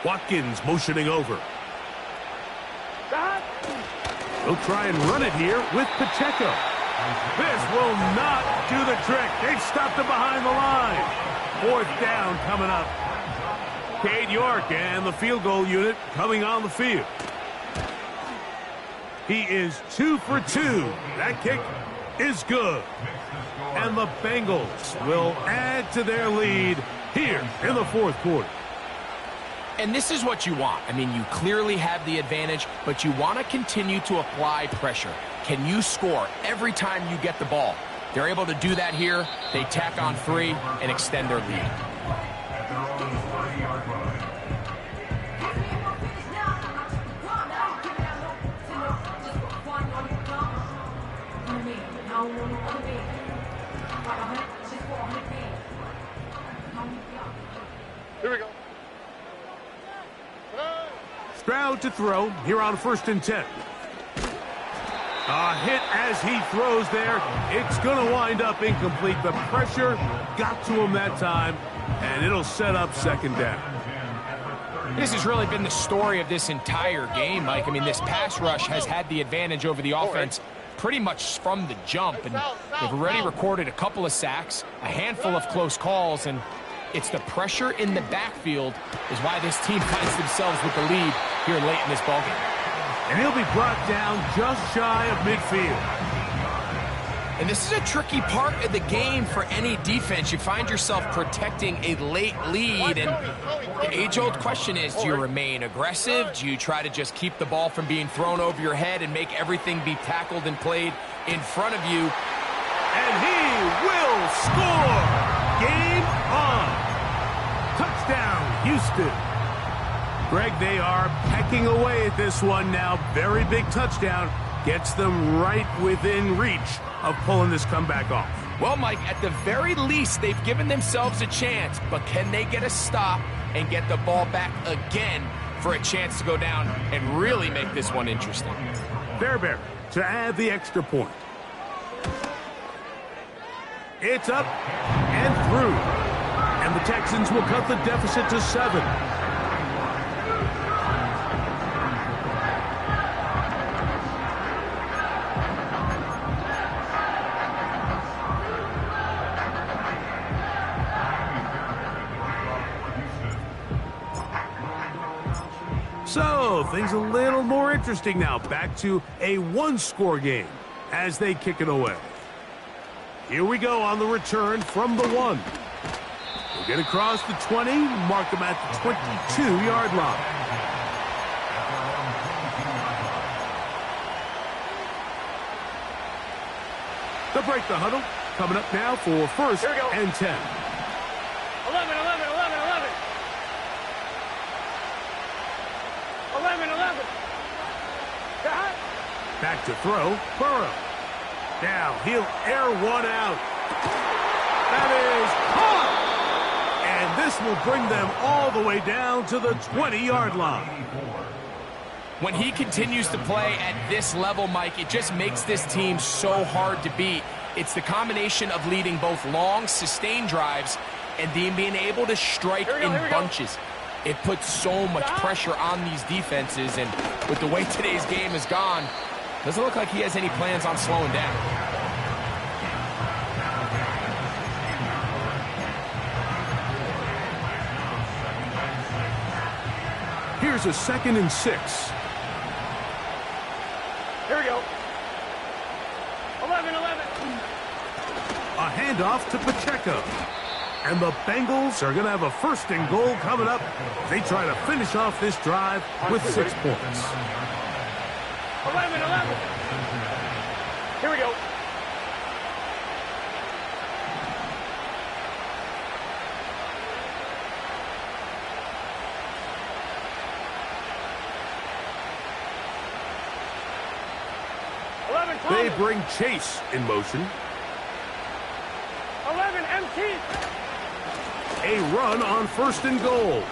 Watkins motioning over. Cut. They'll try and run it here with Pacheco. This will not do the trick. They've stopped him behind the line. 4th down coming up. Cade York and the field goal unit coming on the field. He is 2 for 2. That kick is good. And the Bengals will add to their lead here in the 4th quarter. And this is what you want. I mean, you clearly have the advantage, but you want to continue to apply pressure. Can you score every time you get the ball? They're able to do that here. They tack on 3 and extend their lead. Here we go. Stroud to throw here on 1st and 10. A hit as he throws there. It's going to wind up incomplete. The pressure got to him that time, and it'll set up 2nd down. This has really been the story of this entire game, Mike. I mean, this pass rush has had the advantage over the offense pretty much from the jump, and they've already recorded a couple of sacks, a handful of close calls, and it's the pressure in the backfield is why this team finds themselves with the lead here late in this ballgame. And he'll be brought down just shy of midfield. And this is a tricky part of the game for any defense. You find yourself protecting a late lead, and the age-old question is, do you remain aggressive? Do you try to just keep the ball from being thrown over your head and make everything be tackled and played in front of you? And he will score! Game on! Touchdown, Houston! Greg, they are pecking away at this one now. Very big touchdown. Gets them right within reach of pulling this comeback off. Well, Mike, at the very least, they've given themselves a chance, but can they get a stop and get the ball back again for a chance to go down and really make this one interesting? Fairbairn to add the extra point. It's up and through. And the Texans will cut the deficit to 7. So, things a little more interesting now. Back to a 1-score game as they kick it away. Here we go on the return from the 1. We'll get across the 20, mark them at the 22-yard line. They'll break the huddle. Coming up now for 1st and 10. 11. 11. Back to throw, Burrow. Now he'll air one out. That is caught! And this will bring them all the way down to the 20-yard line. When he continues to play at this level, Mike, it just makes this team so hard to beat. It's the combination of leading both long, sustained drives and then being able to strike in bunches. It puts so much pressure on these defenses, and with the way today's game has gone, doesn't look like he has any plans on slowing down. Here's a 2nd and 6. Here we go. 11. A handoff to Pacheco. And the Bengals are going to have a 1st and goal coming up. They try to finish off this drive with 6 points. 11. Here we go. They bring Chase in motion. 11 empty. A run on 1st and goal.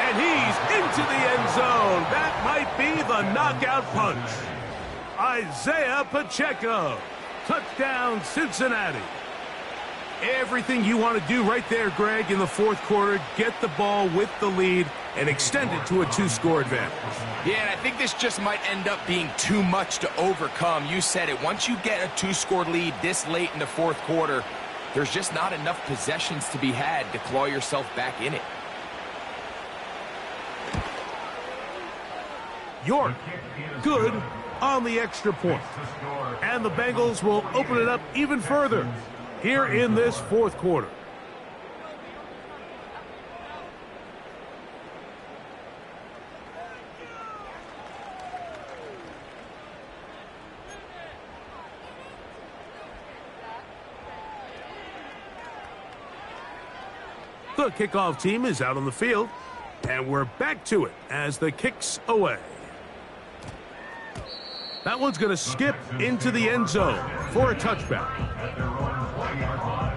And he's into the end zone. That might be the knockout punch. Isaiah Pacheco. Touchdown, Cincinnati. Everything you want to do right there, Greg, in the 4th quarter. Get the ball with the lead and extend it to a 2-score advantage. Yeah, and I think this just might end up being too much to overcome. You said it. Once you get a 2-score lead this late in the 4th quarter, there's just not enough possessions to be had to claw yourself back in it. York, good on the extra point. And the Bengals will open it up even further here in this 4th quarter. The kickoff team is out on the field, and we're back to it as the kick's away. That one's going to skip into the end zone for a touchback. At their own 40-yard line.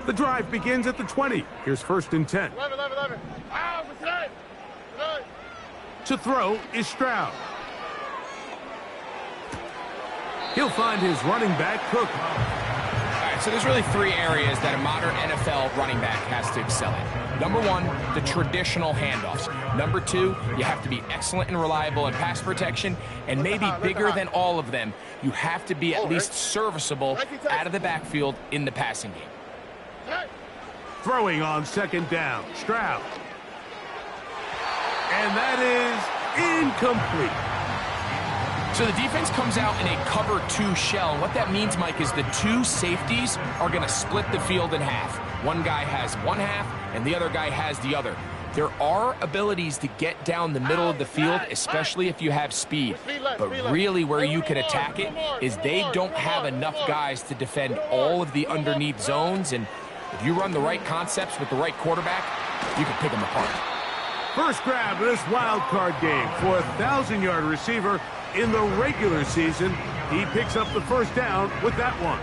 The drive begins at the 20. Here's 1st and 10. 11. Ah, tonight. To throw is Stroud. He'll find his running back, Cook. All right, so there's really 3 areas that a modern NFL running back has to excel in. Number 1, the traditional handoffs. Number 2, you have to be excellent and reliable in pass protection. And maybe bigger than all of them, you have to be at least serviceable out of the backfield in the passing game. Throwing on 2nd down, Stroud. And that is incomplete. So the defense comes out in a cover 2 shell. And what that means, Mike, is the 2 safeties are going to split the field in half. One guy has one half, and the other guy has the other. There are abilities to get down the middle of the field, especially if you have speed. But really where you can attack it is they don't have enough guys to defend all of the underneath zones. And if you run the right concepts with the right quarterback, you can pick them apart. First grab in this wild card game for a 1,000-yard receiver in the regular season. He picks up the first down with that one.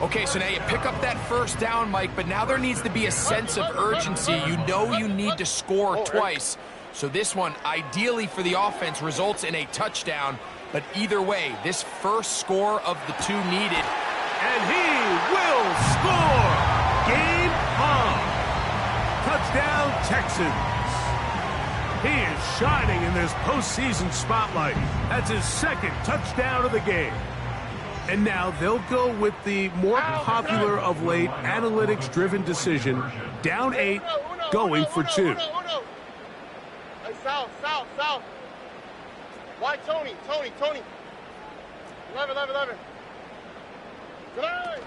Okay, so now you pick up that first down, Mike, but now there needs to be a sense of urgency. You know you need to score twice. So this one, ideally for the offense, results in a touchdown. But either way, this first score of the 2 needed. And he will score! Game on! Touchdown, Texans! He is shining in this postseason spotlight. That's his 2nd touchdown of the game. And now they'll go with the more popular of late analytics-driven decision. Down 8, going for 2. Hey, south. Why Tony? 11. Good.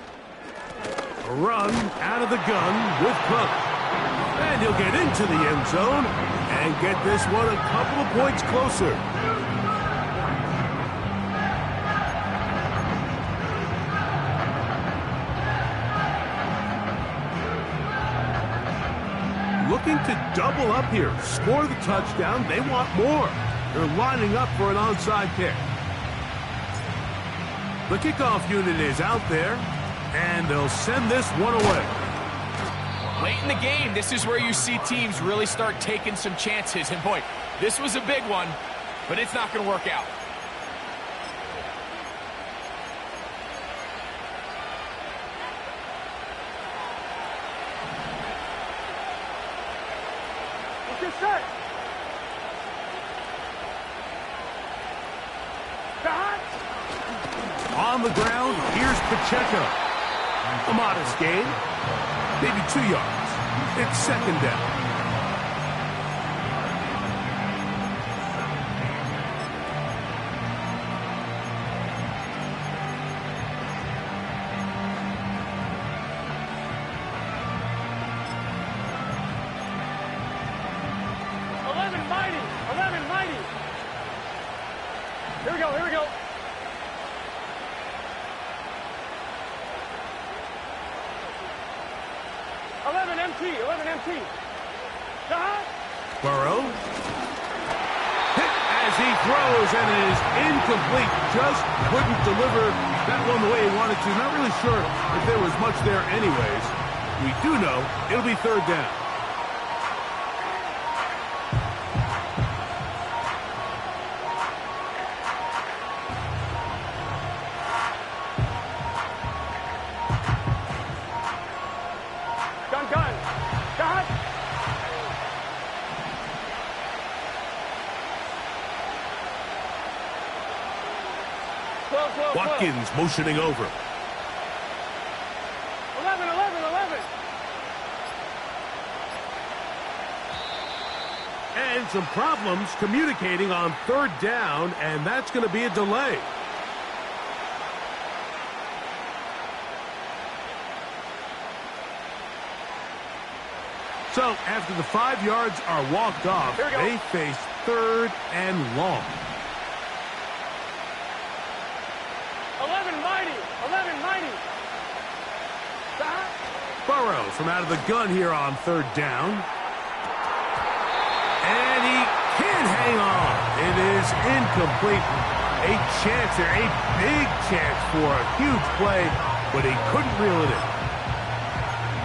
A run out of the gun with Cook. And he'll get into the end zone and get this one a couple of points closer. Looking to double up here, score the touchdown. They want more. They're lining up for an onside kick. The kickoff unit is out there, and they'll send this one away. Late in the game, this is where you see teams really start taking some chances. And boy, this was a big one, but it's not going to work out. On the ground, here's Pacheco. A modest gain, maybe 2 yards. It's 2nd down. Mighty. Here we go. 11 MT. Burrow. Hit as he throws, and it is incomplete. Just couldn't deliver that one the way he wanted to. Not really sure if there was much there anyways. We do know it'll be 3rd down. Watkins motioning over. 11. And some problems communicating on 3rd down, and that's going to be a delay. So after the 5 yards are walked off, they face 3rd and long. 11 mighty. 11 mighty. Stop. Burrow from out of the gun here on 3rd down. And he can't hang on. It is incomplete. A chance there, a big chance for a huge play, but he couldn't reel it in.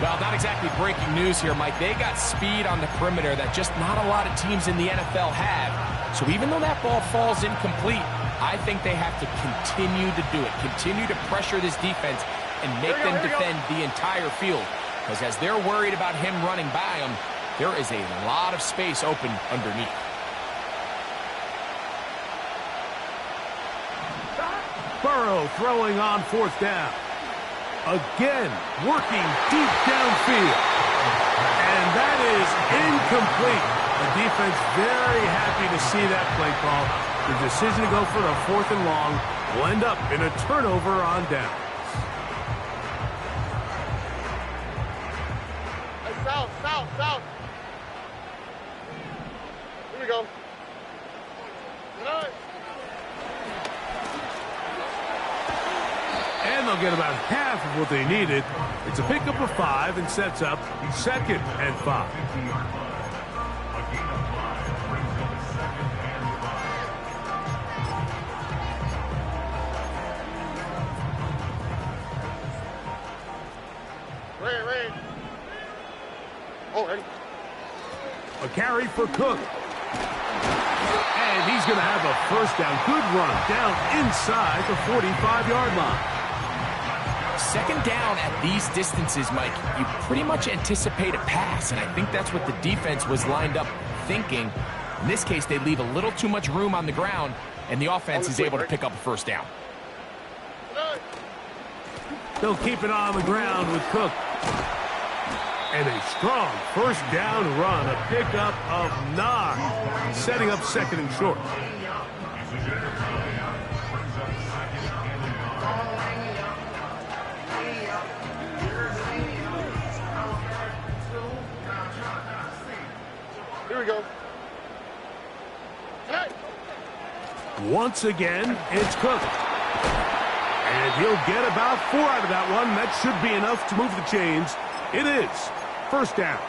Well, not exactly breaking news here, Mike. They got speed on the perimeter that just not a lot of teams in the NFL have. So even though that ball falls incomplete, I think they have to continue to do it. Continue to pressure this defense and make them defend the entire field. Because as they're worried about him running by them, there is a lot of space open underneath. Burrow throwing on 4th down. Again, working deep downfield. And that is incomplete. The defense very happy to see that play call. The decision to go for the 4th and long will end up in a turnover on down. Hey, south, south, south. Here we go. Nice. And they'll get about half of what they needed. It's a pickup of 5 and sets up 2nd and 5. Ray. Oh, ready. A carry for Cook. And he's going to have a 1st down. Good run down inside the 45-yard line. 2nd down at these distances, Mike, you pretty much anticipate a pass, and I think that's what the defense was lined up thinking. In this case, they leave a little too much room on the ground, and the offense is able to pick up a 1st down. They'll keep it on the ground with Cook. And a strong 1st down run, a pickup of 9, setting up 2nd and short. Here we go. Hey. Once again, it's Cook. And he'll get about 4 out of that one. That should be enough to move the chains. It is 1st down.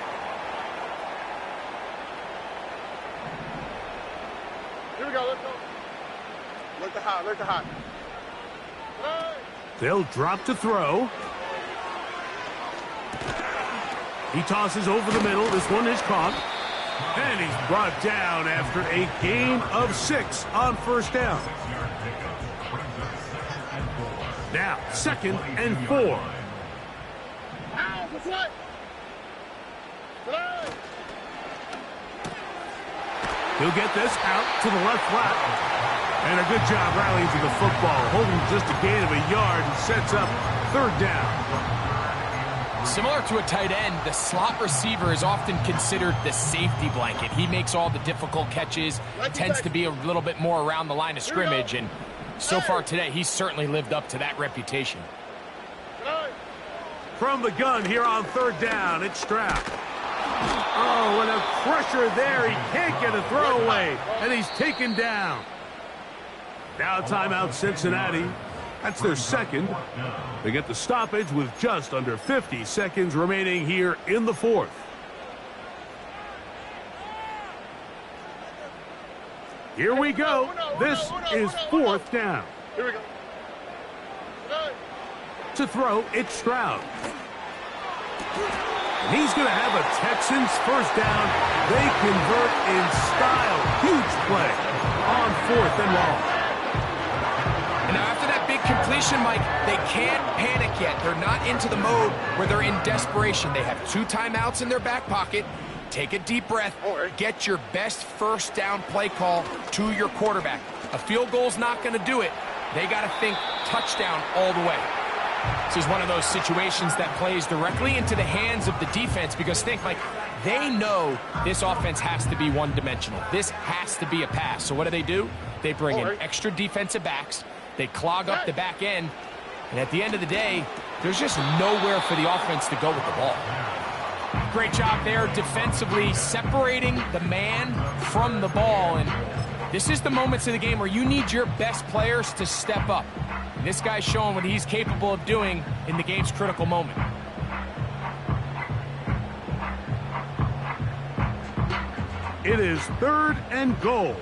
Here we go. Let's go. Look the hot. Look the hot. Hey. They'll drop to throw. He tosses over the middle. This one is caught. And he's brought down after a gain of 6 on 1st down. Now, 2nd and 4. Ow, the flat. Hey. He'll get this out to the left flat. And a good job rallying to the football, holding just a gain of a yard and sets up 3rd down. Similar to a tight end, the slot receiver is often considered the safety blanket. He makes all the difficult catches, tends to be a little bit more around the line of scrimmage, and so far today, he's certainly lived up to that reputation. From the gun here on 3rd down, it's Stroud. Oh, and a pressure there. He can't get a throwaway, and he's taken down. Now timeout Cincinnati. That's their 2nd. They get the stoppage with just under 50 seconds remaining here in the 4th. Here we go. This is 4th down. Here we go. To throw, it's Stroud. And he's going to have a Texans 1st down. They convert in style. Huge play on 4th and long. And now after that big completion, Mike, they can't panic yet. They're not into the mode where they're in desperation. They have 2 timeouts in their back pocket. Take a deep breath. Get your best 1st down play call to your quarterback. A field goal's not going to do it. They got to think touchdown all the way. This is one of those situations that plays directly into the hands of the defense because think, Mike, they know this offense has to be one-dimensional. This has to be a pass. So what do? They bring in extra defensive backs. They clog up the back end. And at the end of the day, there's just nowhere for the offense to go with the ball. Great job there defensively, separating the man from the ball. And this is the moments of the game where you need your best players to step up. And this guy's showing what he's capable of doing in the game's critical moment. It is 3rd and goal.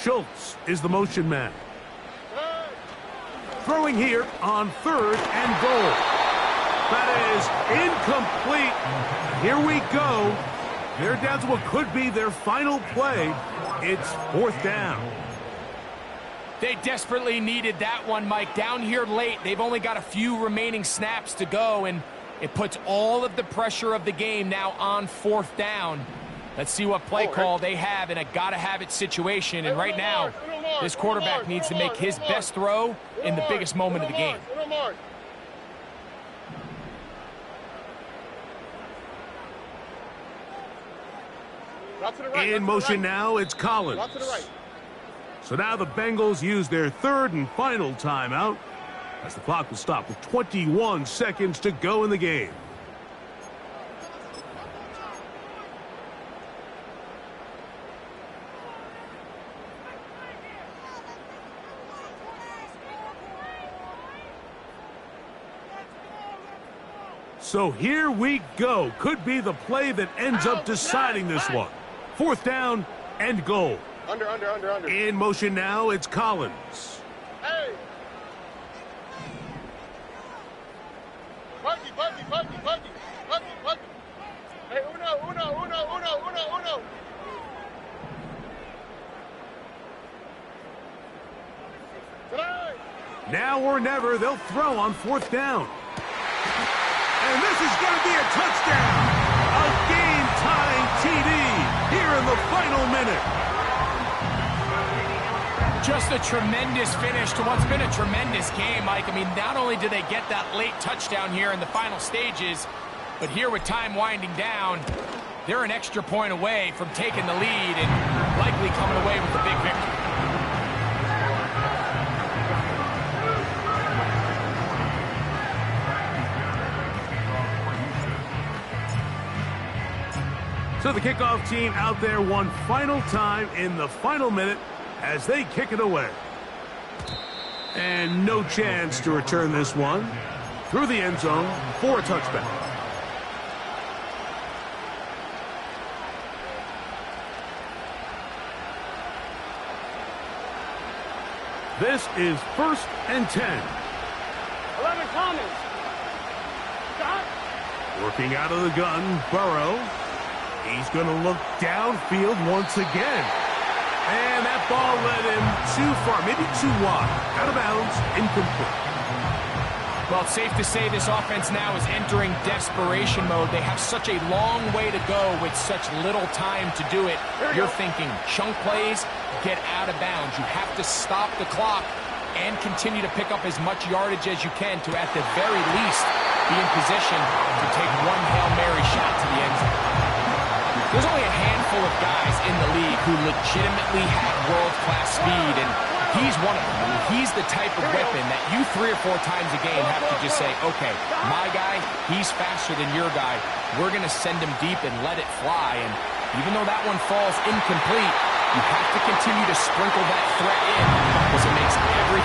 Schultz is the motion man. Throwing here on 3rd and goal. That is incomplete. Here we go. They're down to what could be their final play. It's 4th down. They desperately needed that one, Mike. Down here late, they've only got a few remaining snaps to go, and it puts all of the pressure of the game now on 4th down. Let's see what play call they have in a gotta-have-it situation. And right now, this quarterback needs to make his best throw in the biggest moment of the game. In motion now, it's Collins. So now the Bengals use their 3rd and final timeout as the clock will stop with 21 seconds to go in the game. So here we go. Could be the play that ends up deciding this one. 4th down and goal. Under. In motion now, it's Collins. Hey! Buggy. Hey, uno. Now or never, they'll throw on 4th down. And this is going to be a touchdown. A game-tying TD here in the final minute. Just a tremendous finish to what's been a tremendous game, Mike. I mean, not only do they get that late touchdown here in the final stages, but here with time winding down, they're an extra point away from taking the lead and likely coming away with a big victory. So the kickoff team out there one final time in the final minute as they kick it away. And no chance to return this one through the end zone for a touchback. This is 1st and 10. 11 Thomas. Working out of the gun, Burrow. He's going to look downfield once again. And that ball led him too far, maybe too wide. Out of bounds, incomplete. Well, it's safe to say this offense now is entering desperation mode. They have such a long way to go with such little time to do it. You're thinking chunk plays, get out of bounds. You have to stop the clock and continue to pick up as much yardage as you can to, at the very least, be in position to take one Hail Mary shot to the end zone. There's only a handful of guys in the league who legitimately have world-class speed, and he's one of them. I mean, he's the type of weapon that you 3 or 4 times a game have to just say, okay, my guy, he's faster than your guy. We're going to send him deep and let it fly. And even though that one falls incomplete, you have to continue to sprinkle that threat in because it makes every